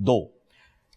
2,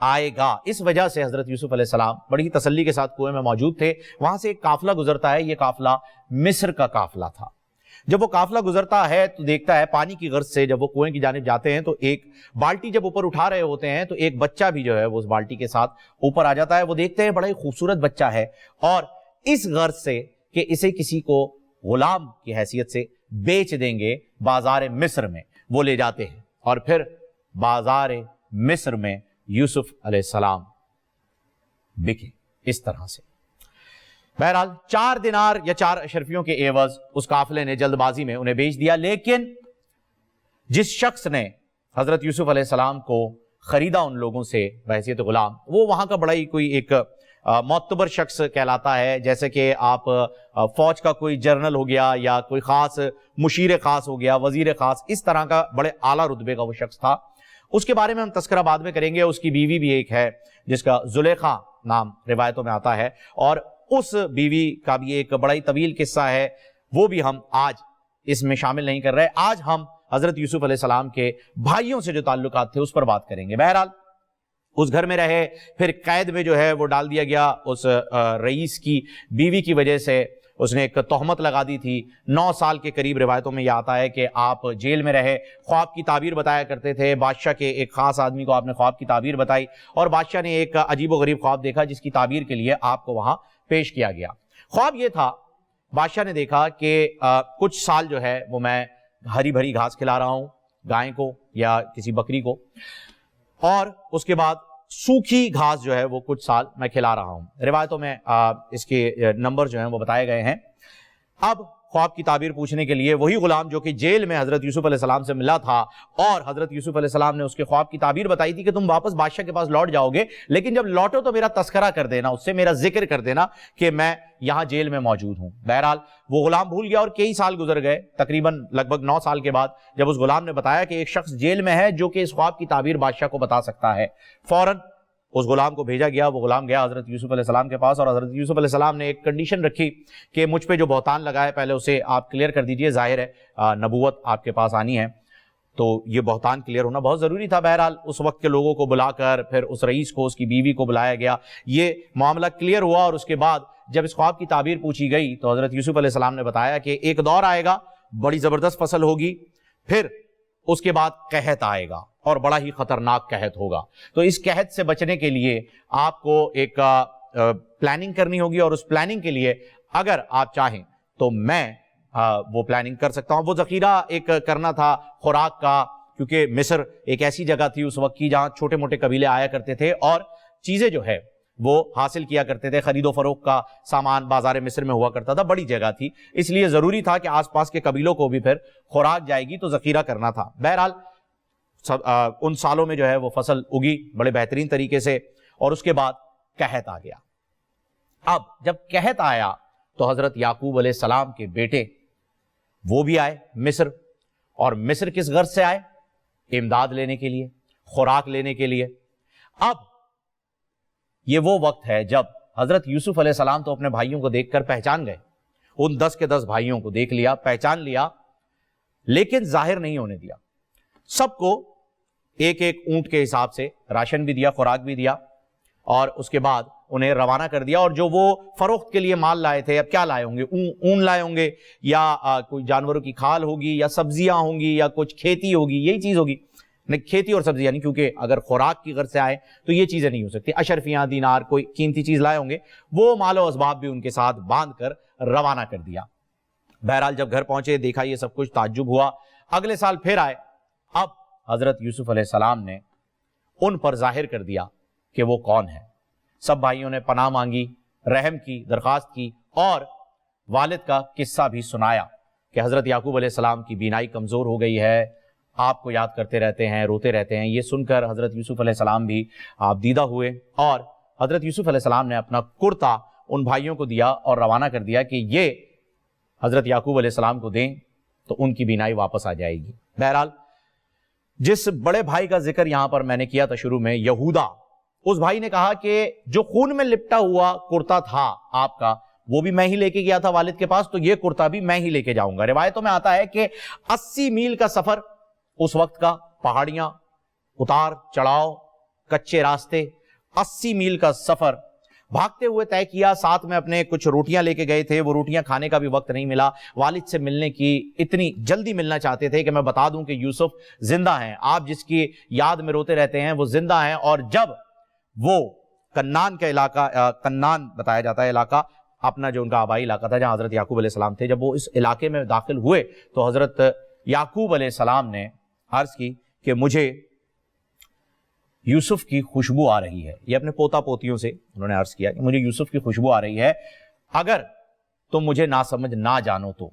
آئے گا. اس وجہ سے حضرت یوسف علیہ السلام بڑی ہی تسلی کے ساتھ کنویں میں موجود تھے. وہاں سے ایک قافلہ گزرتا ہے, یہ قافلہ مصر کا قافلہ تھا. جب وہ قافلہ گزرتا ہے تو دیکھتا ہے پانی کی غرض سے جب وہ کنویں کی جانب جاتے ہیں تو ایک بالٹی جب اوپر اٹھا رہے ہوتے ہیں تو ایک بچہ بھی جو ہے وہ اس بالٹی کے ساتھ اوپر آ جاتا ہے. وہ دیکھتے ہیں بڑا ہی خوبصورت بچہ ہے, اور اس غرض سے کہ اسے کسی کو غلام کی حیثیت سے بیچ دیں گے بازار مصر میں, وہ لے جاتے ہیں اور پھر بازار مصر میں یوسف علیہ السلام بکے اس طرح سے. بہرحال 4 دینار یا 4 اشرفیوں کے عوض اس قافلے نے جلد بازی میں انہیں بیچ دیا. لیکن جس شخص نے حضرت یوسف علیہ السلام کو خریدا ان لوگوں سے بحیثیت غلام, وہ وہاں کا بڑا ہی کوئی ایک معتبر شخص کہلاتا ہے. جیسے کہ آپ فوج کا کوئی جنرل ہو گیا یا کوئی خاص مشیر خاص ہو گیا, وزیر خاص, اس طرح کا بڑے اعلیٰ رتبے کا وہ شخص تھا. اس کے بارے میں ہم تذکرہ بعد میں کریں گے. اس کی بیوی بھی ایک ہے جس کا زلیخا نام روایتوں میں آتا ہے, اور اس بیوی کا بھی ایک بڑا ہی طویل قصہ ہے, وہ بھی ہم آج اس میں شامل نہیں کر رہے. آج ہم حضرت یوسف علیہ السلام کے بھائیوں سے جو تعلقات تھے اس پر بات کریں گے. بہرحال اس گھر میں رہے, پھر قید میں جو ہے وہ ڈال دیا گیا. اس رئیس کی بیوی کی وجہ سے اس نے ایک تہمت لگا دی تھی. 9 سال کے قریب روایتوں میں یہ آتا ہے کہ آپ جیل میں رہے. خواب کی تعبیر بتایا کرتے تھے. بادشاہ کے ایک خاص آدمی کو آپ نے خواب کی تعبیر بتائی, اور بادشاہ نے ایک عجیب و غریب خواب دیکھا جس کی تعبیر کے لیے آپ کو وہاں پیش کیا گیا. خواب یہ تھا, بادشاہ نے دیکھا کہ کچھ سال جو ہے وہ میں ہری بھری گھاس کھلا رہا ہوں گائے کو یا کسی بکری کو, اور اس کے بعد سوکھی گھاس جو ہے وہ کچھ سال میں کھلا رہا ہوں. روایتوں میں اس کے نمبر جو ہیں وہ بتائے گئے ہیں. اب خواب کی تعبیر پوچھنے کے لیے وہی غلام جو کہ جیل میں حضرت یوسف علیہ السلام سے ملا تھا, اور حضرت یوسف علیہ السلام نے اس کے خواب کی تعبیر بتائی تھی کہ تم واپس بادشاہ کے پاس لوٹ جاؤ گے, لیکن جب لوٹو تو میرا تذکرہ کر دینا, اس سے میرا ذکر کر دینا کہ میں یہاں جیل میں موجود ہوں. بہرحال وہ غلام بھول گیا, اور کئی سال گزر گئے. تقریباً لگ بھگ 9 سال کے بعد جب اس غلام نے بتایا کہ ایک شخص جیل میں ہے جو کہ اس خواب کی تعبیر بادشاہ کو بتا سکتا ہے, فوراً اس غلام کو بھیجا گیا. وہ غلام گیا حضرت یوسف علیہ السلام کے پاس, اور حضرت یوسف علیہ السلام نے ایک کنڈیشن رکھی کہ مجھ پہ جو بہتان لگا ہے پہلے اسے آپ کلیئر کر دیجئے. ظاہر ہے نبوت آپ کے پاس آنی ہے تو یہ بہتان کلیئر ہونا بہت ضروری تھا. بہرحال اس وقت کے لوگوں کو بلا کر پھر اس رئیس کو, اس کی بیوی کو بلایا گیا. یہ معاملہ کلیئر ہوا, اور اس کے بعد جب اس خواب کی تعبیر پوچھی گئی تو حضرت یوسف علیہ السلام نے بتایا کہ ایک دور آئے گا, بڑی زبردست فصل ہوگی, پھر اس کے بعد قحط آئے گا اور بڑا ہی خطرناک قحط ہوگا. تو اس قحط سے بچنے کے لیے آپ کو ایک پلاننگ کرنی ہوگی, اور اس پلاننگ کے لیے اگر آپ چاہیں تو میں وہ پلاننگ کر سکتا ہوں. وہ ذخیرہ ایک کرنا تھا خوراک کا, کیونکہ مصر ایک ایسی جگہ تھی اس وقت کی جہاں چھوٹے موٹے قبیلے آیا کرتے تھے اور چیزیں جو ہے وہ حاصل کیا کرتے تھے. خرید و فروخت کا سامان بازار مصر میں ہوا کرتا تھا, بڑی جگہ تھی, اس لیے ضروری تھا کہ آس پاس کے قبیلوں کو بھی پھر خوراک جائے گی تو ذخیرہ کرنا تھا. بہرحال ان سالوں میں جو ہے وہ فصل اگی بڑے بہترین طریقے سے, اور اس کے بعد قحط آ گیا. اب جب قحط آیا تو حضرت یعقوب علیہ السلام کے بیٹے وہ بھی آئے مصر, اور مصر کس غرض سے آئے؟ امداد لینے کے لیے, خوراک لینے کے لیے. اب یہ وہ وقت ہے جب حضرت یوسف علیہ السلام تو اپنے بھائیوں کو دیکھ کر پہچان گئے, ان 10 کے 10 بھائیوں کو دیکھ لیا, پہچان لیا, لیکن ظاہر نہیں ہونے دیا. سب کو ایک ایک اونٹ کے حساب سے راشن بھی دیا, خوراک بھی دیا, اور اس کے بعد انہیں روانہ کر دیا. اور جو وہ فروخت کے لیے مال لائے تھے, اب کیا لائے ہوں گے؟ اون لائے ہوں گے, یا کوئی جانوروں کی کھال ہوگی, یا سبزیاں ہوں گی, یا کچھ کھیتی ہوگی, یہی چیز ہوگی. نہیں, کھیتی اور سبزیاں نہیں, کیونکہ اگر خوراک کی غرض سے آئے تو یہ چیزیں نہیں ہو سکتی. اشرفیاں, دینار, کوئی قیمتی چیز لائے ہوں گے, وہ مال و اسباب بھی ان کے ساتھ باندھ کر روانہ کر دیا. بہرحال جب گھر پہنچے دیکھا یہ سب کچھ, تعجب ہوا. اگلے سال پھر آئے. اب حضرت یوسف علیہ السلام نے ان پر ظاہر کر دیا کہ وہ کون ہے. سب بھائیوں نے پناہ مانگی, رحم کی, درخواست کی, اور والد کا قصہ بھی سنایا کہ حضرت یعقوب علیہ السلام کی بینائی کمزور ہو گئی ہے, آپ کو یاد کرتے رہتے ہیں, روتے رہتے ہیں. یہ سن کر حضرت یوسف علیہ السلام بھی آپ دیدہ ہوئے, اور حضرت یوسف علیہ السلام نے اپنا کرتا ان بھائیوں کو دیا اور روانہ کر دیا کہ یہ حضرت یعقوب علیہ السلام کو دیں تو ان کی بینائی واپس آ جائے گی. بہرحال جس بڑے بھائی کا ذکر یہاں پر میں نے کیا تھا شروع میں, یہودا, اس بھائی نے کہا کہ جو خون میں لپٹا ہوا کرتا تھا آپ کا, وہ بھی میں ہی لے کے گیا تھا والد کے پاس, تو یہ کرتا بھی میں ہی لے کے جاؤں گا. روایتوں میں آتا ہے کہ 80 میل کا سفر اس وقت کا, پہاڑیاں, اتار چڑھاؤ, کچے راستے، 80 میل کا سفر بھاگتے ہوئے طے کیا. ساتھ میں اپنے کچھ روٹیاں لے کے گئے تھے، وہ روٹیاں کھانے کا بھی وقت نہیں ملا. والد سے ملنے کی اتنی جلدی ملنا چاہتے تھے کہ میں بتا دوں کہ یوسف زندہ ہیں. آپ جس کی یاد میں روتے رہتے ہیں وہ زندہ ہیں. اور جب وہ کنان کا علاقہ، کنان بتایا جاتا ہے علاقہ، اپنا جو ان کا آبائی علاقہ تھا جہاں حضرت یعقوب علیہ السلام تھے، جب وہ اس علاقے میں داخل ہوئے تو حضرت یعقوب علیہ السلام نے عرض کی کہ مجھے یوسف کی خوشبو آ رہی ہے. یہ اپنے پوتا پوتیوں سے انہوں نے عرض کیا کہ مجھے یوسف کی خوشبو آ رہی ہے، اگر تم مجھے ناسمجھ نہ جانو تو.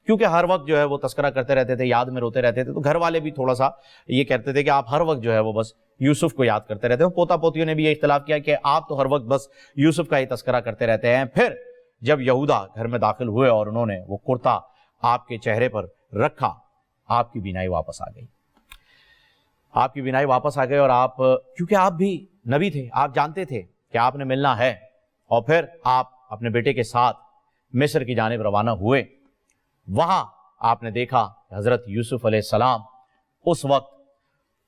کیونکہ ہر وقت جو ہے وہ تذکرہ کرتے رہتے تھے، یاد میں روتے رہتے تھے، تو گھر والے بھی تھوڑا سا یہ کہتے تھے کہ آپ ہر وقت جو ہے وہ بس یوسف کو یاد کرتے رہتے ہیں. پوتا پوتیوں نے بھی یہ اختلاف کیا کہ آپ تو ہر وقت بس یوسف کا ہی تذکرہ کرتے رہتے ہیں. پھر جب یہودا گھر میں داخل ہوئے اور انہوں نے وہ کرتا آپ کے چہرے پر رکھا، آپ کی بینائی واپس آ گئی. آپ کی بینائی واپس آ گئی اور آپ، کیونکہ آپ بھی نبی تھے، آپ جانتے تھے کہ آپ نے ملنا ہے. اور پھر آپ اپنے بیٹے کے ساتھ مصر کی جانب روانہ ہوئے. وہاں آپ نے دیکھا کہ حضرت یوسف علیہ السلام اس وقت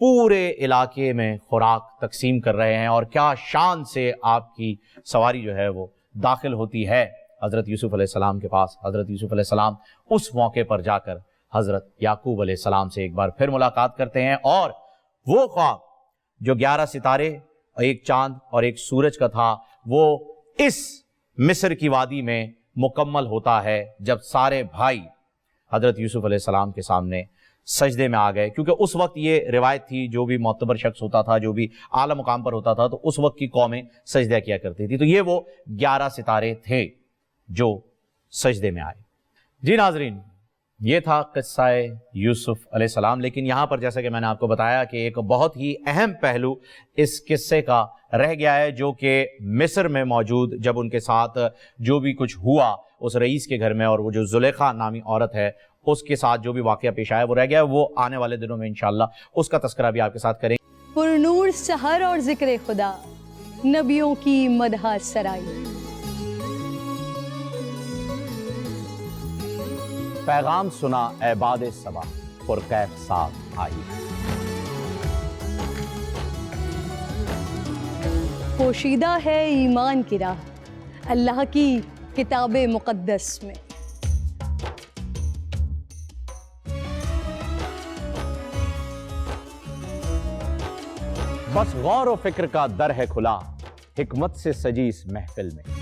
پورے علاقے میں خوراک تقسیم کر رہے ہیں. اور کیا شان سے آپ کی سواری جو ہے وہ داخل ہوتی ہے حضرت یوسف علیہ السلام کے پاس. حضرت یوسف علیہ السلام اس موقع پر جا کر حضرت یعقوب علیہ السلام سے ایک بار پھر ملاقات کرتے ہیں، اور وہ خواب جو 11 ستارے، ایک چاند اور ایک سورج کا تھا، وہ اس مصر کی وادی میں مکمل ہوتا ہے جب سارے بھائی حضرت یوسف علیہ السلام کے سامنے سجدے میں آ گئے. کیونکہ اس وقت یہ روایت تھی، جو بھی معتبر شخص ہوتا تھا، جو بھی اعلیٰ مقام پر ہوتا تھا، تو اس وقت کی قومیں سجدہ کیا کرتی تھی. تو یہ وہ 11 ستارے تھے جو سجدے میں آئے. جی ناظرین، یہ تھا قصہ یوسف علیہ السلام. لیکن یہاں پر جیسا کہ میں نے آپ کو بتایا کہ ایک بہت ہی اہم پہلو اس قصے کا رہ گیا ہے، جو کہ مصر میں موجود جب ان کے ساتھ جو بھی کچھ ہوا اس رئیس کے گھر میں، اور وہ جو زلیخا نامی عورت ہے اس کے ساتھ جو بھی واقعہ پیش آیا وہ رہ گیا. وہ آنے والے دنوں میں انشاءاللہ اس کا تذکرہ بھی آپ کے ساتھ کریں. پر نور سحر اور ذکر خدا، نبیوں کی مدح سرائی. پیغام سنا اے باد صبا، پر کیف ساتھ آئی. پوشیدہ ہے ایمان کی راہ اللہ کی کتاب مقدس میں. بس غور و فکر کا در ہے کھلا، حکمت سے سجی اس محفل میں.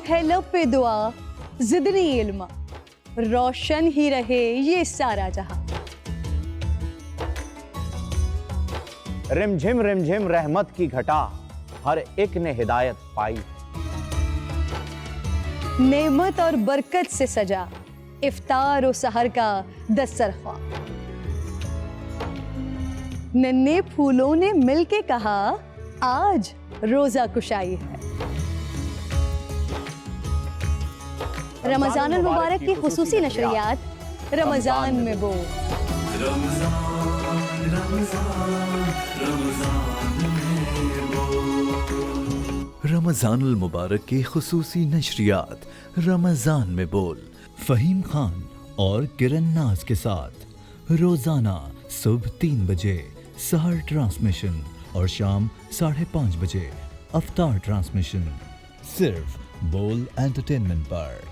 ہے لب پہ دعا زدنی علما، روشن ہی رہے یہ سارا جہاں. رم جھم رحمت کی گھٹا، ہر ایک نے ہدایت پائی. نعمت اور برکت سے سجا افطار و سحر کا دسترخوان. ننھے پھولوں نے مل کے کہا آج روزہ کشائی ہے. رمضان المبارک کی خصوصی نشریات رمضان میں بول. رمضان المبارک کی خصوصی نشریات رمضان میں بول، فہیم خان اور کرن ناز کے ساتھ روزانہ صبح 3 بجے سحر ٹرانسمیشن اور شام 5:30 بجے افطار ٹرانسمیشن، صرف بول انٹرٹینمنٹ پر.